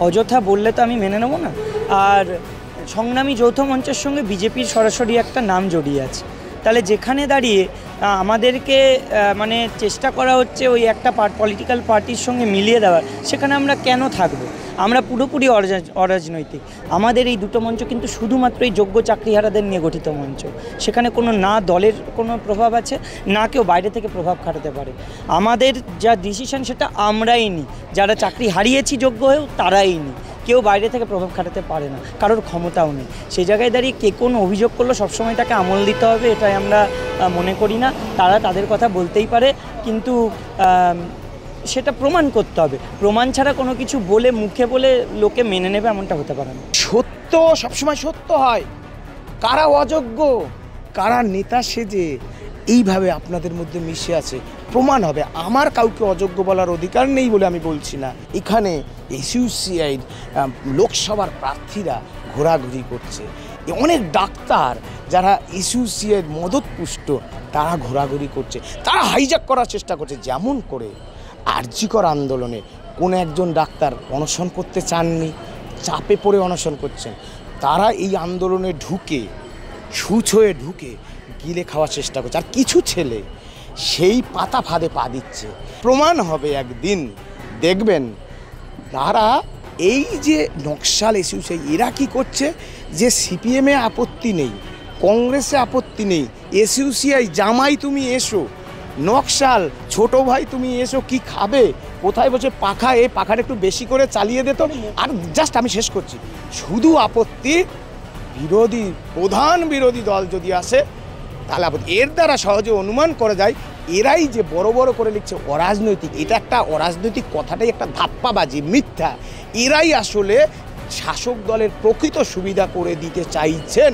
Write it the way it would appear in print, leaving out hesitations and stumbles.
অযথা বললে তো আমি মেনে নেব না। আর সংগ্রামী যৌথ মঞ্চের সঙ্গে বিজেপির সরাসরি একটা নাম জড়িয়ে আছে, তাহলে যেখানে দাঁড়িয়ে আমাদেরকে মানে চেষ্টা করা হচ্ছে ওই একটা পলিটিক্যাল পার্টির সঙ্গে মিলিয়ে দেওয়ার, সেখানে আমরা কেন থাকবো? আমরা পুরোপুরি অরাজনৈতিক। আমাদের এই দুটো মঞ্চ কিন্তু শুধুমাত্র এই যোগ্য চাকরিহারাদের নিয়ে গঠিত মঞ্চ। সেখানে কোনো না দলের কোনো প্রভাব আছে, না কেউ বাইরে থেকে প্রভাব খাটাতে পারে। আমাদের যা ডিসিশন সেটা আমরাই নিই, যারা চাকরি হারিয়েছি যোগ্য হয়েও তারাই নিই। কেউ বাইরে থেকে প্রভাব খাটাতে পারে না, কারোর ক্ষমতাও নেই। সেই জায়গায় দাঁড়িয়ে কে কোন অভিযোগ করলো সবসময় তাকে আমল দিতে হবে, এটাই আমরা মনে করি না। তারা তাদের কথা বলতেই পারে, কিন্তু সেটা প্রমাণ করতে হবে। প্রমাণ ছাড়া কোনো কিছু বলে মুখে বলে লোকে মেনে নেবে এমনটা হতে পারে না। সত্য সবসময় সত্য হয়। কারা অযোগ্য, কারা নেতা সেজে এইভাবে আপনাদের মধ্যে মিশে আছে প্রমাণ হবে। আমার কাউকে অযোগ্য বলার অধিকার নেই বলে আমি বলছি না। এখানে এসইউসিআই লোকসভার প্রার্থীরা ঘোরাঘুরি করছে, অনেক ডাক্তার যারা এসইউসিআই মদতপুষ্ট তারা ঘোরাঘুরি করছে, তারা হাইজ্যাক করার চেষ্টা করছে। যেমন করে আরজিকর আন্দোলনে কোনো একজন ডাক্তার অনশন করতে চাননি, চাপে পড়ে অনশন করছেন, তারা এই আন্দোলনে ঢুকে ছুঁচ হয়ে ঢুকে গিলে খাওয়ার চেষ্টা করছে। আর কিছু ছেলে সেই পাতা ফাঁদে পা দিচ্ছে। প্রমাণ হবে একদিন, দেখবেন তারা এই যে নকশাল এসইউসিআই এরা কী করছে, যে সিপিএমে আপত্তি নেই, কংগ্রেসে আপত্তি নেই, এসইউসিআই জামাই তুমি এসো, নকশাল ছোট ভাই তুমি এসো, কি খাবে, কোথায় বসে পাখা, এই পাখাটা একটু বেশি করে চালিয়ে দিত। আর জাস্ট আমি শেষ করছি, শুধু আপত্তি বিরোধী প্রধান বিরোধী দল যদি আসে তাহলে আপত্তি। এর দ্বারা সহজে অনুমান করা যায় এরাই যে বড় বড় করে লিখছে অরাজনৈতিক, এটা একটা অরাজনৈতিক কথাটাই একটা ধাপ্পাবাজি, মিথ্যা। এরাই আসলে শাসক দলের প্রকৃত সুবিধা করে দিতে চাইছেন।